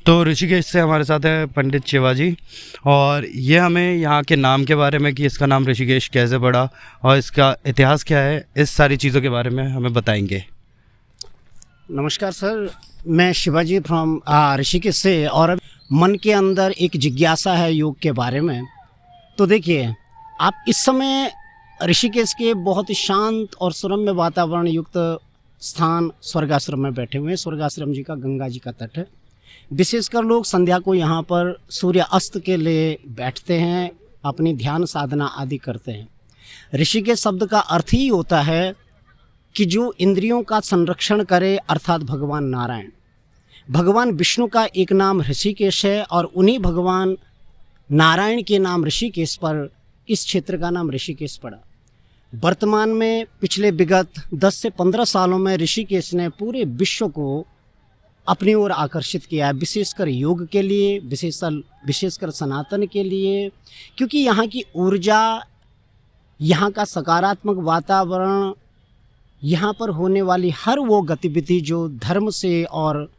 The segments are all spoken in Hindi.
तो ऋषिकेश से हमारे साथ है पंडित शिवाजी, और ये हमें यहाँ के नाम के बारे में कि इसका नाम ऋषिकेश कैसे पड़ा और इसका इतिहास क्या है, इस सारी चीज़ों के बारे में हमें बताएंगे। नमस्कार सर, मैं शिवाजी फ्रॉम ऋषिकेश से। और मन के अंदर एक जिज्ञासा है योग के बारे में। तो देखिए, आप इस समय ऋषिकेश के बहुत ही शांत और सुरम्य वातावरण युक्त स्थान स्वर्गाश्रम में बैठे हुए हैं। स्वर्गाश्रम जी का गंगा जी का तट है। विशेषकर लोग संध्या को यहाँ पर सूर्य अस्त के लिए बैठते हैं, अपनी ध्यान साधना आदि करते हैं। ऋषिकेश शब्द का अर्थ ही होता है कि जो इंद्रियों का संरक्षण करे, अर्थात भगवान नारायण। भगवान विष्णु का एक नाम ऋषिकेश है और उन्हीं भगवान नारायण के नाम ऋषिकेश पर इस क्षेत्र का नाम ऋषिकेश पड़ा। वर्तमान में पिछले विगत 10 से 15 सालों में ऋषिकेश ने पूरे विश्व को अपनी ओर आकर्षित किया है, विशेषकर योग के लिए, विशेषकर सनातन के लिए। क्योंकि यहाँ की ऊर्जा, यहाँ का सकारात्मक वातावरण, यहाँ पर होने वाली हर वो गतिविधि जो धर्म से और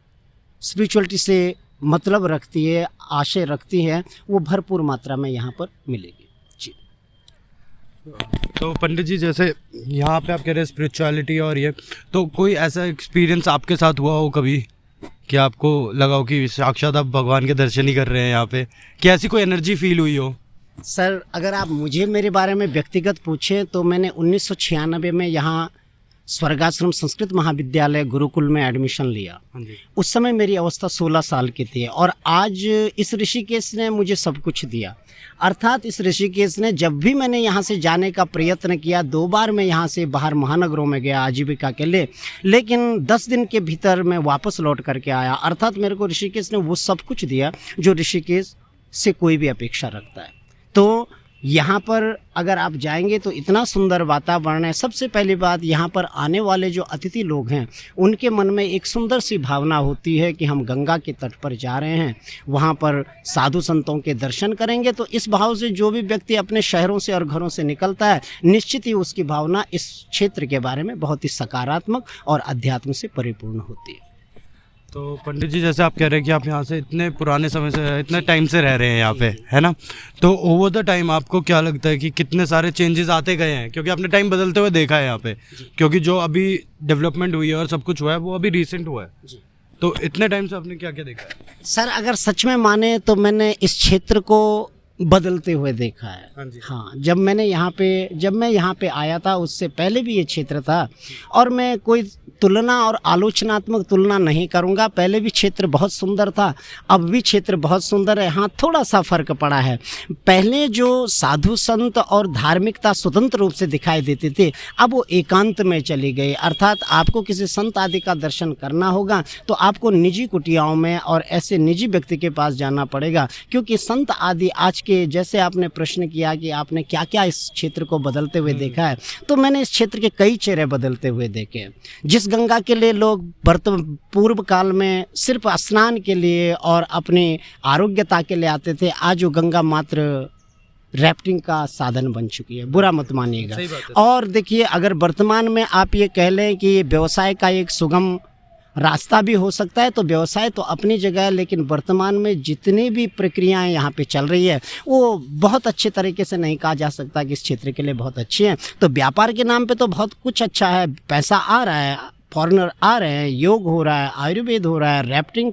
स्पिरिचुअलिटी से मतलब रखती है, आशय रखती है, वो भरपूर मात्रा में यहाँ पर मिलेगी जी। तो पंडित जी, जैसे यहाँ पे आप कह रहे हैं स्पिरिचुअलिटी और ये, तो कोई ऐसा एक्सपीरियंस आपके साथ हुआ हो कभी कि आपको लगा हो कि साक्षात आप भगवान के दर्शन ही कर रहे हैं यहाँ पे, कि ऐसी कोई एनर्जी फील हुई हो? सर, अगर आप मुझे मेरे बारे में व्यक्तिगत पूछें तो मैंने 1996 में यहाँ स्वर्गाश्रम संस्कृत महाविद्यालय गुरुकुल में एडमिशन लिया। उस समय मेरी अवस्था 16 साल की थी और आज इस ऋषिकेश ने मुझे सब कुछ दिया। अर्थात इस ऋषिकेश ने, जब भी मैंने यहाँ से जाने का प्रयत्न किया, 2 बार मैं यहाँ से बाहर महानगरों में गया आजीविका के लिए, लेकिन 10 दिन के भीतर मैं वापस लौट करके आया। अर्थात मेरे को ऋषिकेश ने वो सब कुछ दिया जो ऋषिकेश से कोई भी अपेक्षा रखता है। तो यहाँ पर अगर आप जाएंगे तो इतना सुंदर वातावरण है। सबसे पहली बात, यहाँ पर आने वाले जो अतिथि लोग हैं उनके मन में एक सुंदर सी भावना होती है कि हम गंगा के तट पर जा रहे हैं, वहाँ पर साधु संतों के दर्शन करेंगे। तो इस भाव से जो भी व्यक्ति अपने शहरों से और घरों से निकलता है, निश्चित ही उसकी भावना इस क्षेत्र के बारे में बहुत ही सकारात्मक और अध्यात्म से परिपूर्ण होती है। तो पंडित जी, जैसे आप कह रहे हैं कि आप यहाँ से इतने पुराने समय से, इतने टाइम से रह रहे हैं यहाँ पे, है ना, तो ओवर द टाइम आपको क्या लगता है कि कितने सारे चेंजेस आते गए हैं? क्योंकि आपने टाइम बदलते हुए देखा है यहाँ पे, क्योंकि जो अभी डेवलपमेंट हुई है और सब कुछ हुआ है वो अभी रिसेंट हुआ है। तो इतने टाइम से आपने क्या क्या देखा है? सर, अगर सच में माने तो मैंने इस क्षेत्र को बदलते हुए देखा है। हाँ, जब मैं यहाँ पे आया था उससे पहले भी ये क्षेत्र था, और मैं कोई तुलना और आलोचनात्मक तुलना नहीं करूँगा। पहले भी क्षेत्र बहुत सुंदर था, अब भी क्षेत्र बहुत सुंदर है। हाँ, थोड़ा सा फर्क पड़ा है। पहले जो साधु संत और धार्मिकता स्वतंत्र रूप से दिखाई देते थे, अब वो एकांत में चली गई। अर्थात आपको किसी संत आदि का दर्शन करना होगा तो आपको निजी कुटियाओं में और ऐसे निजी व्यक्ति के पास जाना पड़ेगा, क्योंकि संत आदि आज के, जैसे आपने प्रश्न किया कि आपने क्या क्या इस क्षेत्र को बदलते हुए देखा है, तो मैंने इस क्षेत्र के कई चेहरे बदलते हुए देखे। जिस गंगा के लिए लोग पूर्व काल में सिर्फ स्नान के लिए और अपनी आरोग्यता के लिए आते थे, आज वो गंगा मात्र रैफ्टिंग का साधन बन चुकी है। बुरा मत मानिएगा। और देखिए, अगर वर्तमान में आप ये कह लें कि व्यवसाय का एक सुगम रास्ता भी हो सकता है, तो व्यवसाय तो अपनी जगह है, लेकिन वर्तमान में जितनी भी प्रक्रियाएं यहाँ पे चल रही है वो बहुत अच्छे तरीके से नहीं कहा जा सकता कि इस क्षेत्र के लिए बहुत अच्छी है। तो व्यापार के नाम पे तो बहुत कुछ अच्छा है, पैसा आ रहा है, फॉरेनर आ रहे हैं, योग हो रहा है, आयुर्वेद हो रहा है, रैफ्टिंग,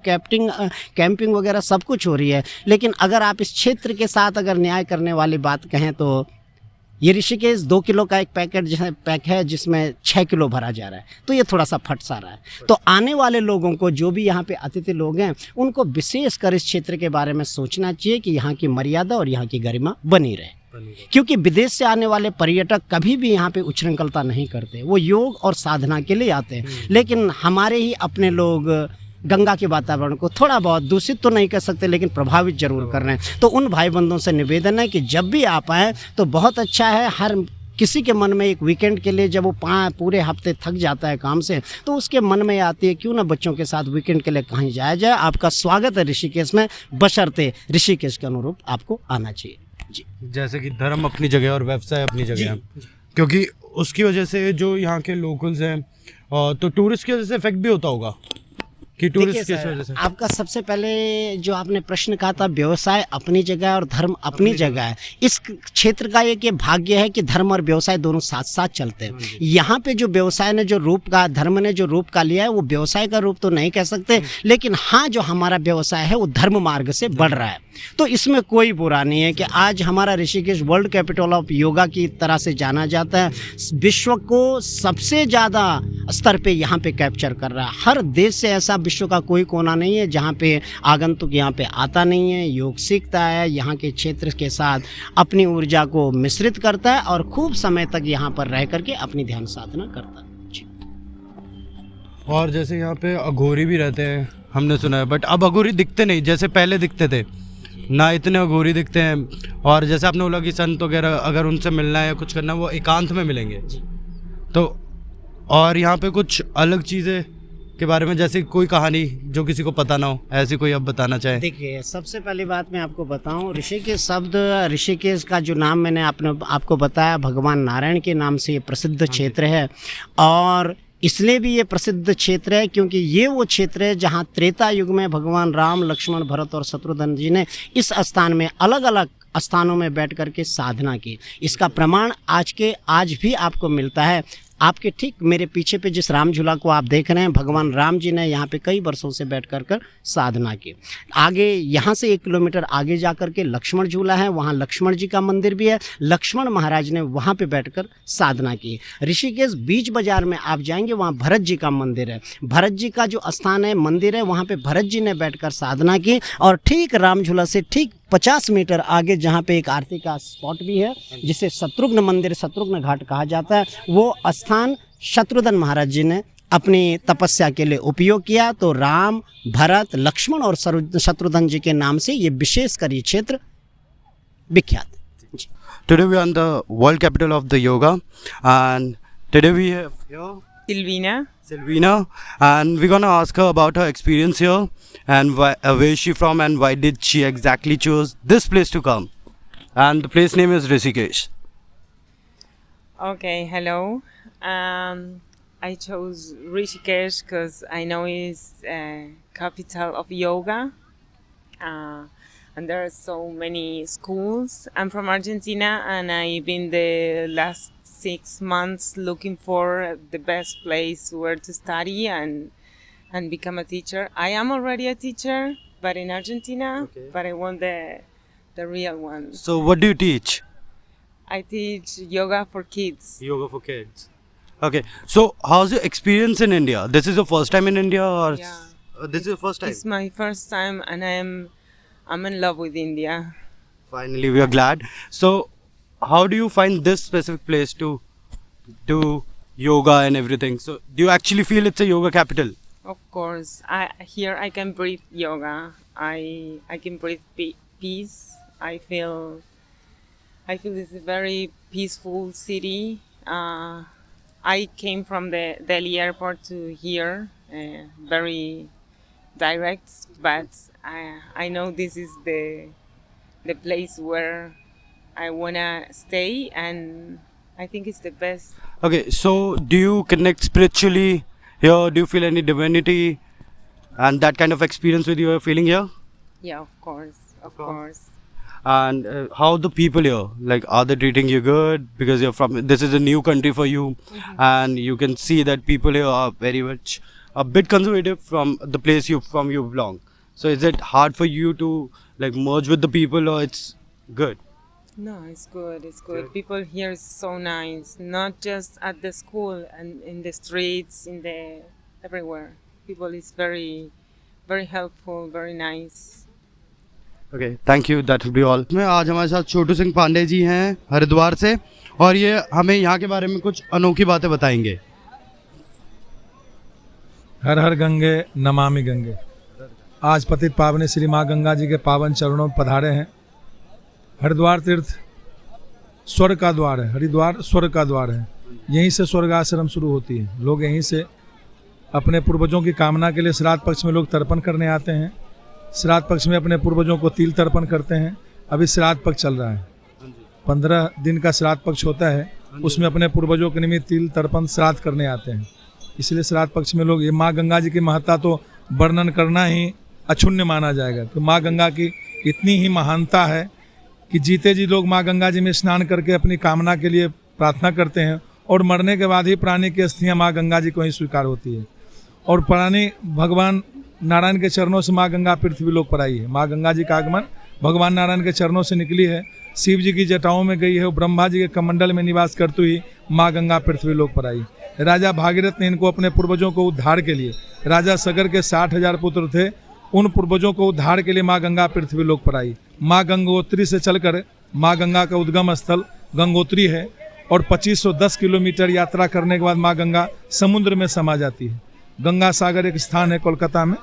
कैंपिंग वगैरह सब कुछ हो रही है। लेकिन अगर आप इस क्षेत्र के साथ अगर न्याय करने वाली बात कहें तो ये ऋषिकेश 2 किलो का एक पैक है जिसमें 6 किलो भरा जा रहा है, तो ये थोड़ा सा फट सा रहा है। तो आने वाले लोगों को, जो भी यहाँ पे अतिथि लोग हैं, उनको विशेषकर इस क्षेत्र के बारे में सोचना चाहिए कि यहाँ की मर्यादा और यहाँ की गरिमा बनी रहे। क्योंकि विदेश से आने वाले पर्यटक कभी भी यहाँ पे उच्छृंखलता नहीं करते, वो योग और साधना के लिए आते हैं। लेकिन हमारे ही अपने लोग गंगा के वातावरण को थोड़ा बहुत दूषित तो नहीं कर सकते, लेकिन प्रभावित जरूर कर रहे हैं। तो उन भाई बंधुओं से निवेदन है कि जब भी आप आएँ तो बहुत अच्छा है। हर किसी के मन में एक वीकेंड के लिए, जब वो पूरे हफ्ते थक जाता है काम से, तो उसके मन में आती है क्यों ना बच्चों के साथ वीकेंड के लिए कहीं जाया जाए। आपका स्वागत है ऋषिकेश में, बशर्ते ऋषिकेश के अनुरूप आपको आना चाहिए जी। जैसे कि धर्म अपनी जगह और व्यवसाय अपनी जगह है, क्योंकि उसकी वजह से जो यहाँ के लोकल्स हैं, तो टूरिस्ट की वजह से इफेक्ट भी होता होगा। कि देखिए टूरिस्ट किस सर, वजह से? आपका सबसे पहले जो आपने प्रश्न कहा था, व्यवसाय अपनी जगह और धर्म अपनी जगह है। इस क्षेत्र का एक ये भाग्य है कि धर्म और व्यवसाय दोनों साथ साथ चलते हैं। यहाँ पे जो व्यवसाय ने जो रूप का, धर्म ने जो रूप का लिया है, वो व्यवसाय का रूप तो नहीं कह सकते, लेकिन हाँ, जो हमारा व्यवसाय है वो धर्म मार्ग से बढ़ रहा है। तो इसमें कोई बुरा नहीं है कि आज हमारा Rishikesh world capital of yoga की तरह से जाना जाता है। विश्व को सबसे ज़्यादा स्तर पे यहाँ पे कैप्चर कर रहा है। हर देश से ऐसा विश्व का कोई कोना नहीं है जहाँ पे आगंतुक यहाँ पे आता नहीं है, योग सीखता है, यहाँ के क्षेत्र के साथ अपनी ऊर्जा को मिश्रित करता है और खूब समय तक यहाँ पर रह करके अपनी ध्यान साधना करता है। जी। और जैसे यहाँ पे अघोरी भी रहते हैं, हमने सुना है, बट अब अघोरी दिखते नहीं जैसे पहले दिखते थे ना, इतने अघोरी दिखते हैं। और जैसे आपने बोला कि संत वगैरह अगर उनसे मिलना है या कुछ करना है, वो एकांत में मिलेंगे। तो और यहाँ पे कुछ अलग चीज़ें के बारे में, जैसे कोई कहानी जो किसी को पता ना हो, ऐसी कोई अब बताना चाहे? देखिए, सबसे पहली बात मैं आपको बताऊं, ऋषिकेश शब्द, ऋषिकेश का जो नाम मैंने आपको बताया, भगवान नारायण के नाम से ये प्रसिद्ध क्षेत्र है। और इसलिए भी ये प्रसिद्ध क्षेत्र है क्योंकि ये वो क्षेत्र है जहाँ त्रेता युग में भगवान राम, लक्ष्मण, भरत और शत्रुघ्न जी ने इस स्थान में अलग अलग स्थानों में बैठ करके साधना की। इसका प्रमाण आज भी आपको मिलता है। आपके ठीक मेरे पीछे पे जिस राम झूला को आप देख रहे हैं, भगवान राम जी ने यहाँ पे कई वर्षों से बैठ कर साधना की। आगे यहाँ से 1 किलोमीटर आगे जा कर के लक्ष्मण झूला है, वहाँ लक्ष्मण जी का मंदिर भी है। लक्ष्मण महाराज ने वहाँ पे बैठकर साधना की। ऋषिकेश बीच बाजार में आप जाएंगे, वहाँ भरत जी का मंदिर है। भरत जी का जो स्थान है, मंदिर है, वहाँ पे भरत जी ने बैठकर साधना की। और ठीक राम झूला से ठीक 50 मीटर आगे जहाँ पे एक आरती का स्पॉट भी है, जिसे शत्रुघ्न मंदिर, शत्रुघ्न घाट कहा जाता है, वो स्थान शत्रुघ्न महाराज जी ने अपनी तपस्या के लिए उपयोग किया। तो राम, भरत, लक्ष्मण और शत्रुघ्न जी के नाम से ये विशेषकर ये क्षेत्र विख्यात है। Today we are on the world capital of the yoga, and today we have here Silvina, and we're gonna ask her about her experience here and where is she from and why did she exactly choose this place to come. And the place name is Rishikesh. Okay, hello. I chose Rishikesh because I know it's capital of yoga, and there are so many schools. I'm from Argentina, and I've been the last 6 months looking for the best place where to study and become a teacher. I am already a teacher, but in Argentina. Okay. But I want the real one. So what do you teach? I teach yoga for kids. Yoga for kids. Okay, so how's your experience in India? This is your first time in India, or Yeah. This is your first time? It's my first time, and I'm in love with India. Finally, we are glad. So, how do you find this specific place to do yoga and everything? So, do you actually feel it's a yoga capital? Of course, here I can breathe yoga. I can breathe peace. I feel this is a very peaceful city. I came from the Delhi airport to here, very direct, but I know this is the place where I wanna stay, and I think it's the best. Okay, so do you connect spiritually here? Do you feel any divinity and that kind of experience with you are feeling here? Yeah, of course. And how the people here, like, are they treating you good? Because you're from, this is a new country for you, and you can see that people here are very much a bit conservative from the place you belong. So is it hard for you to like merge with the people, or it's good? No, it's good. It's good. People here is so nice. Not just at the school and in the streets, everywhere. People is very, very helpful, very nice. Okay, thank you, that will be all. में आज हमारे साथ छोटू सिंह पांडे जी हैं हरिद्वार से, और ये हमें यहाँ के बारे में कुछ अनोखी बातें बताएंगे। हर हर गंगे नमामि गंगे। आज पतित पावनी श्री माँ गंगा जी के पावन चरणों में पधारे हैं। हरिद्वार तीर्थ स्वर्ग का द्वार है, हरिद्वार स्वर्ग का द्वार है। यहीं से स्वर्ग आश्रम शुरू होती है। लोग यहीं से अपने पूर्वजों की कामना के लिए श्राद्ध पक्ष में लोग तर्पण करने आते हैं। श्राद्ध पक्ष में अपने पूर्वजों को तिल तर्पण करते हैं। अभी श्राद्ध पक्ष चल रहा है, 15 दिन का श्राद्ध पक्ष होता है, उसमें अपने पूर्वजों के निमित्त तिल तर्पण श्राद्ध करने आते हैं। इसलिए श्राद्ध पक्ष में लोग, ये माँ गंगा जी की महत्ता तो वर्णन करना ही अक्षुण्य माना जाएगा। तो माँ गंगा की इतनी ही महानता है कि जीते जी लोग माँ गंगा जी में स्नान करके अपनी कामना के लिए प्रार्थना करते हैं और मरने के बाद ही प्राणी की अस्थियाँ माँ गंगा जी को ही स्वीकार होती है। और प्राणी भगवान नारायण के चरणों से माँ गंगा पृथ्वी लोक पर आई है। माँ गंगा जी का आगमन भगवान नारायण के चरणों से निकली है, शिव जी की जटाओं में गई है, और ब्रह्मा जी के कमंडल में निवास करते हुई माँ गंगा पृथ्वी लोक पर आई। राजा भागीरथ ने इनको अपने पूर्वजों को उद्धार के लिए, राजा सगर के 60,000 पुत्र थे, उन पूर्वजों को उद्धार के लिए माँ गंगा पृथ्वी लोक पर आई। माँ गंगोत्री से चलकर माँ गंगा का उद्गम स्थल गंगोत्री है और 2510 किलोमीटर यात्रा करने के बाद माँ गंगा समुद्र में समा जाती है। गंगा सागर एक स्थान है कोलकाता में,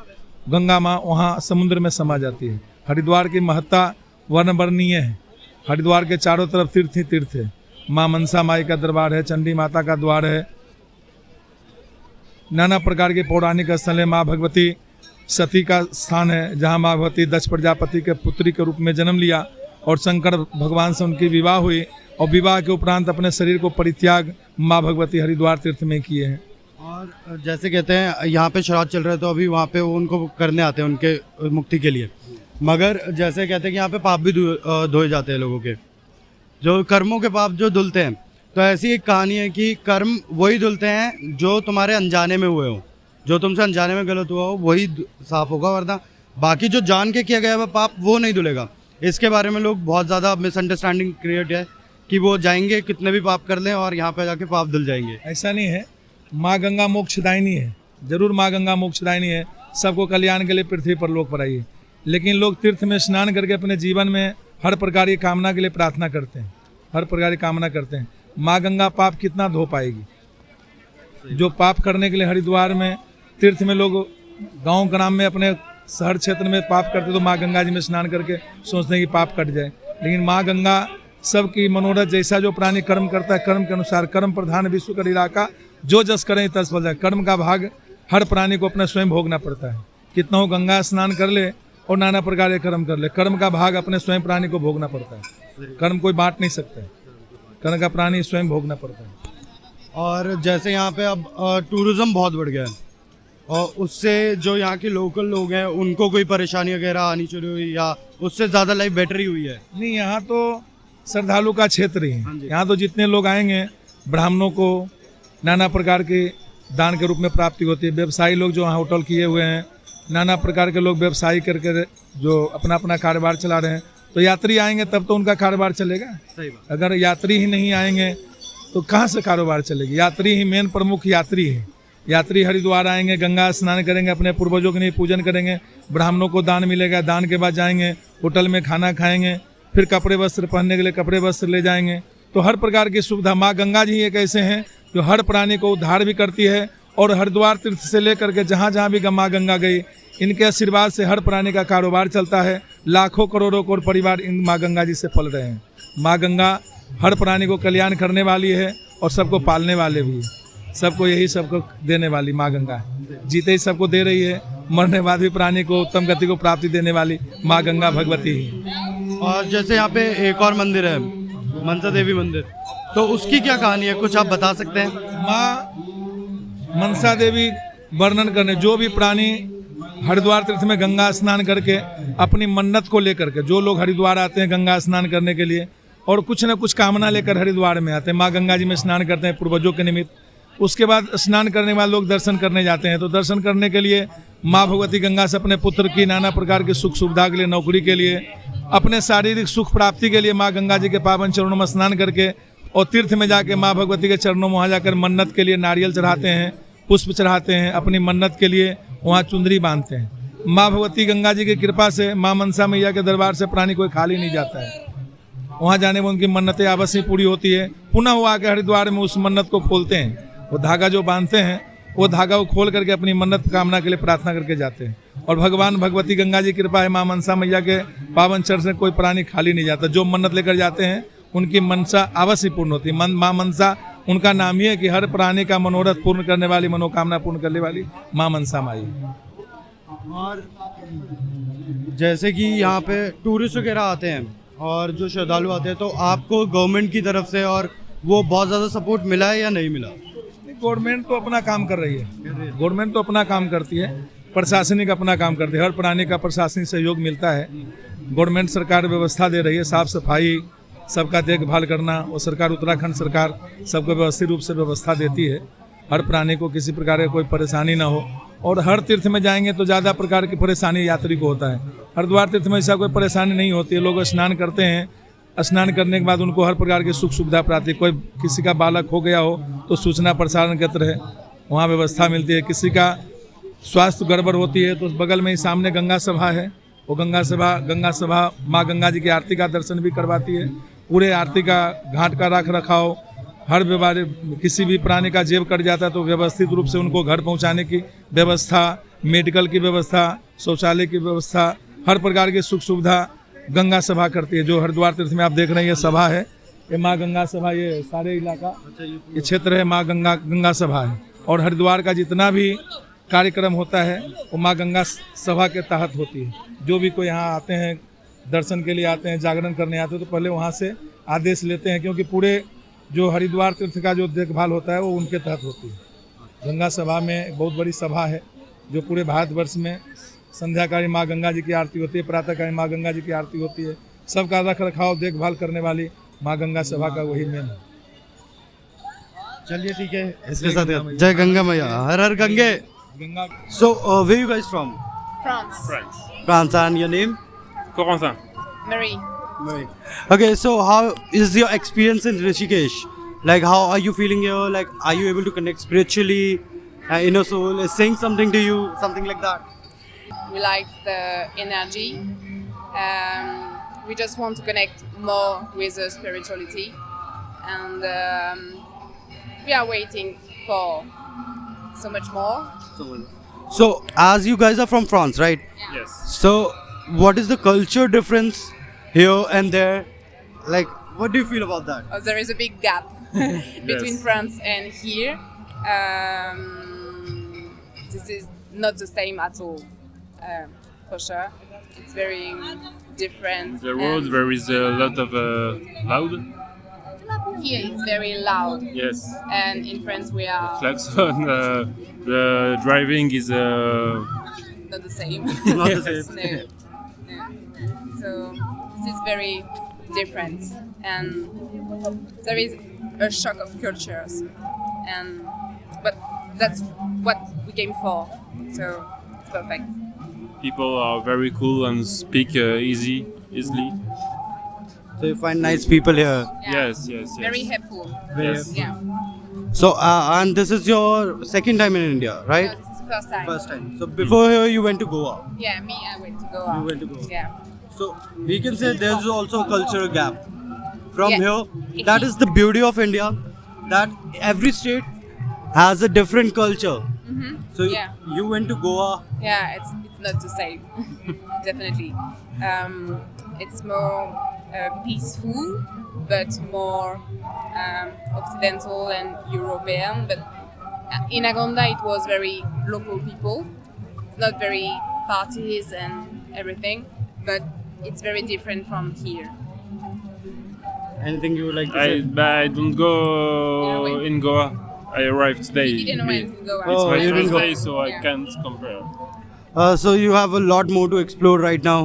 गंगा माँ वहाँ समुद्र में समा जाती है। हरिद्वार की महत्ता वर्णवर्णनीय है। हरिद्वार के चारों तरफ तीर्थ ही तीर्थ है। माँ मनसा माई का दरबार है, चंडी माता का द्वार है, नाना प्रकार के पौराणिक स्थल है। माँ भगवती सती का स्थान है, जहाँ माँ भगवती दक्ष प्रजापति के पुत्री के रूप में जन्म लिया और शंकर भगवान से उनकी विवाह हुई, और विवाह के उपरांत अपने शरीर को परित्याग माँ भगवती हरिद्वार तीर्थ में किए हैं। और जैसे कहते हैं यहाँ पे श्राद्ध चल रहा है, तो अभी वहाँ पे वो उनको करने आते हैं उनके मुक्ति के लिए, मगर जैसे कहते हैं कि यहाँ पे पाप भी धोए जाते हैं लोगों के, जो कर्मों के पाप जो धुलते हैं। तो ऐसी एक कहानी है कि कर्म वही धुलते हैं जो तुम्हारे अनजाने में हुए हो, जो तुमसे अनजाने में गलत हुआ हो वही साफ होगा, वरना बाकी जो जान के किया गया है पाप वो नहीं धुलेगा। इसके बारे में लोग बहुत ज़्यादा मिसअंडरस्टैंडिंग क्रिएट है कि वो जाएंगे कितने भी पाप कर लें और यहाँ पे जाके पाप धुल जाएंगे। ऐसा नहीं है। माँ गंगा मोक्षदायिनी है, जरूर माँ गंगा मोक्षदायिनी है, सबको कल्याण के लिए पृथ्वी पर लोक पर आई है। लेकिन लोग तीर्थ में स्नान करके अपने जीवन में हर प्रकार की कामना के लिए प्रार्थना करते हैं, हर प्रकार की कामना करते हैं। माँ गंगा पाप कितना धो पाएगी? जो पाप करने के लिए हरिद्वार में तीर्थ में लोग गांव ग्राम में अपने शहर क्षेत्र में पाप करते, तो माँ गंगा जी में स्नान करके सोचते हैं कि पाप कट जाए। लेकिन माँ गंगा सबकी मनोरथ, जैसा जो प्राणी कर्म करता है कर्म के अनुसार, कर्म प्रधान विश्व का इलाका, जो जस करें तस फल जाए। कर्म का भाग हर प्राणी को अपना स्वयं भोगना पड़ता है। कितना हो गंगा स्नान कर ले और नाना प्रकार के कर्म कर ले, कर्म का भाग अपने स्वयं प्राणी को भोगना पड़ता है। कर्म कोई बांट नहीं सकता है, कर्म का प्राणी स्वयं भोगना पड़ता है। और जैसे यहाँ पे अब टूरिज्म बहुत बढ़ गया है, और उससे जो यहाँ के लोकल लोग हैं उनको कोई परेशानी वगैरह आनी शुरू हुई, या उससे ज़्यादा लाइफ बेटर ही हुई है? नहीं, यहाँ तो श्रद्धालु का क्षेत्र ही है। यहाँ तो जितने लोग आएंगे ब्राह्मणों को नाना प्रकार के दान के रूप में प्राप्ति होती है। व्यवसायी लोग जो यहाँ होटल किए हुए हैं, नाना प्रकार के लोग व्यवसाय करके जो अपना अपना कारोबार चला रहे हैं, तो यात्री आएंगे तब तो उनका कारोबार चलेगा। सही बात। अगर यात्री ही नहीं आएंगे तो कहाँ से कारोबार चलेगी? यात्री ही मेन प्रमुख यात्री है। यात्री हरिद्वार आएंगे, गंगा स्नान करेंगे, अपने पूर्वजों के लिए पूजन करेंगे, ब्राह्मणों को दान मिलेगा, दान के बाद जाएंगे होटल में खाना खाएंगे, फिर कपड़े वस्त्र पहनने के लिए कपड़े वस्त्र ले जाएंगे। तो हर प्रकार की सुविधा माँ गंगा जी एक ऐसे हैं जो हर प्राणी को उद्धार भी करती है। और हरिद्वार तीर्थ से लेकर के जहाँ जहाँ भी माँ गंगा गई, इनके आशीर्वाद से हर प्राणी का कारोबार चलता है। लाखों करोड़ों करोड़ परिवार इन माँ गंगा जी से पल रहे हैं। माँ गंगा हर प्राणी को कल्याण करने वाली है और सबको पालने वाले भी है। सबको यही सबको देने वाली माँ गंगा है। जीते ही सबको दे रही है, मरने बाद भी प्राणी को उत्तम गति को प्राप्ति देने वाली माँ गंगा भगवती है। और जैसे यहाँ पे एक और मंदिर है, मनसा देवी मंदिर, तो उसकी क्या कहानी है, कुछ आप बता सकते हैं? माँ मनसा देवी वर्णन करने, जो भी प्राणी हरिद्वार तीर्थ में गंगा स्नान करके अपनी मन्नत को लेकर के, जो लोग हरिद्वार आते हैं गंगा स्नान करने के लिए और कुछ न कुछ कामना लेकर हरिद्वार में आते हैं, माँ गंगा जी में स्नान करते हैं पूर्वजों के निमित्त। उसके बाद स्नान करने वाले लोग दर्शन करने जाते हैं, तो दर्शन करने के लिए माँ भगवती गंगा से अपने पुत्र की नाना प्रकार की सुख सुविधा के लिए, नौकरी के लिए, अपने शारीरिक सुख प्राप्ति के लिए माँ गंगा जी के पावन चरणों में स्नान करके और तीर्थ में जाके माँ भगवती के चरणों में वहाँ जाकर मन्नत के लिए नारियल चढ़ाते हैं, पुष्प चढ़ाते हैं, अपनी मन्नत के लिए वहाँ चुंदरी बांधते हैं। माँ भगवती गंगा जी की कृपा से माँ मनसा मैया के दरबार से प्राणी कोई खाली नहीं जाता है। वहाँ जाने में उनकी मन्नतें अवश्य पूरी होती है। पुनः वो आके हरिद्वार में उस मन्नत को खोलते हैं, वो धागा जो बांधते हैं वो धागा को खोल करके अपनी मन्नत कामना के लिए प्रार्थना करके जाते हैं। और भगवान भगवती गंगा जी की कृपा है, माँ मनसा मैया के पावन चरण से कोई प्राणी खाली नहीं जाता। जो मन्नत लेकर जाते हैं उनकी मनसा अवश्य पूर्ण होती है। माँ मनसा उनका नाम ही है कि हर प्राणी का मनोरथ पूर्ण करने वाली, मनोकामना पूर्ण करने वाली माँ मनसा माई। और जैसे कि यहाँ पे टूरिस्ट वगैरह आते हैं और जो श्रद्धालु आते हैं, तो आपको गवर्नमेंट की तरफ से और वो बहुत ज़्यादा सपोर्ट मिला है या नहीं मिला? गवर्नमेंट तो अपना काम कर रही है, गवर्नमेंट तो अपना काम करती है, प्रशासनिक अपना काम करते हैं, हर प्राणी का प्रशासनिक सहयोग मिलता है। गवर्नमेंट सरकार व्यवस्था दे रही है, साफ सफाई सबका देखभाल करना, और सरकार उत्तराखंड सरकार सबको व्यवस्थित रूप से व्यवस्था देती है, हर प्राणी को किसी प्रकार की कोई परेशानी ना हो। और हर तीर्थ में जाएंगे तो ज़्यादा प्रकार की परेशानी यात्री को होता है, हरिद्वार तीर्थ में ऐसा कोई परेशानी नहीं होती है। लोग स्नान करते हैं, स्नान करने के बाद उनको हर प्रकार की सुख सुविधा प्राप्त है। कोई किसी का बालक हो गया हो तो सूचना प्रसारण केंद्र है, वहाँ व्यवस्था मिलती है। किसी का स्वास्थ्य गड़बड़ होती है तो बगल में ही सामने गंगा सभा है, वो गंगा सभा माँ गंगा जी की आरती का दर्शन भी करवाती है। पूरे आरती का घाट का रख रखाव, हर बीमारी किसी भी प्राणी का जेब कट जाता है तो व्यवस्थित रूप से उनको घर पहुंचाने की व्यवस्था, मेडिकल की व्यवस्था, शौचालय की व्यवस्था, हर प्रकार की सुख सुविधा गंगा सभा करती है। जो हरिद्वार तीर्थ में आप देख रहे हैं ये सभा है, ये माँ गंगा सभा, ये सारे इलाका ये क्षेत्र है माँ गंगा सभा है। और हरिद्वार का जितना भी कार्यक्रम होता है वो माँ गंगा सभा के तहत होती है। जो भी कोई यहाँ आते हैं, दर्शन के लिए आते हैं, जागरण करने आते हैं तो पहले वहाँ से आदेश लेते हैं, क्योंकि पूरे जो हरिद्वार तीर्थ का जो देखभाल होता है वो उनके तहत होती है। गंगा सभा में एक बहुत बड़ी सभा है जो पूरे भारतवर्ष में संध्याकालीन माँ गंगा जी की आरती होती है, प्रातःकालीन माँ गंगा जी की आरती होती है। सबका रख रखाव देखभाल करने वाली माँ गंगा सभा का वही मेन है। चलिए ठीक है, इसके साथ जय गंगा मैया, हर हर गंगे। गंगा सो where you guys from? France. France, and your name? Corentin. Marie. Okay, so how is your experience in Rishikesh? Like, how are you feeling here? Like, are you able to connect spiritually? Inner soul is saying something to you, something like that? We like the energy. We just want to connect more with the spirituality, and we are waiting for so much more. So, as you guys are from France, right? Yes. So, what is the culture difference here and there? Like, what do you feel about that? There is a big gap between France and here. This is not the same at all, for sure. It's very different. The road, and there is a lot of loud. here it's very loud, Yes. and in France we are Klaxon. The driving is. not the same. Not the same. No. No. So this is very different, and there is a shock of cultures, but that's what we came for. So it's perfect. People are very cool and speak easily. So, you find nice people here. Yeah. Yes. Very helpful. Yes. Yeah. So, and this is your second time in India, No, right? this is the first time. First time. So, before here, you went to Goa. Yeah, me, I went to Goa. You went to Goa. Yeah. So, we can say there's also a cultural gap. From Yeah. here, that is the beauty of India, that every state has a different culture. So, Yeah. you went to Goa. Yeah, it's not the same. Definitely. It's more peaceful, but more Occidental and European. But in Agonda, it was very local people. It's not very parties and everything, but it's very different from here. Anything you would like to say? But I don't go wait. in Goa. I arrived today. You didn't went to Goa. It's Oh, my you didn't first go. day, so I Yeah. can't compare. So you have a lot more to explore right now.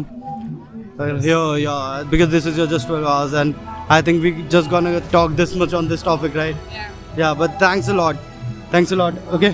Here, yeah, because this is your just 12 hours, and I think we just gonna talk this much on this topic, right? Yeah. Yeah, but thanks a lot. Thanks a lot. Okay.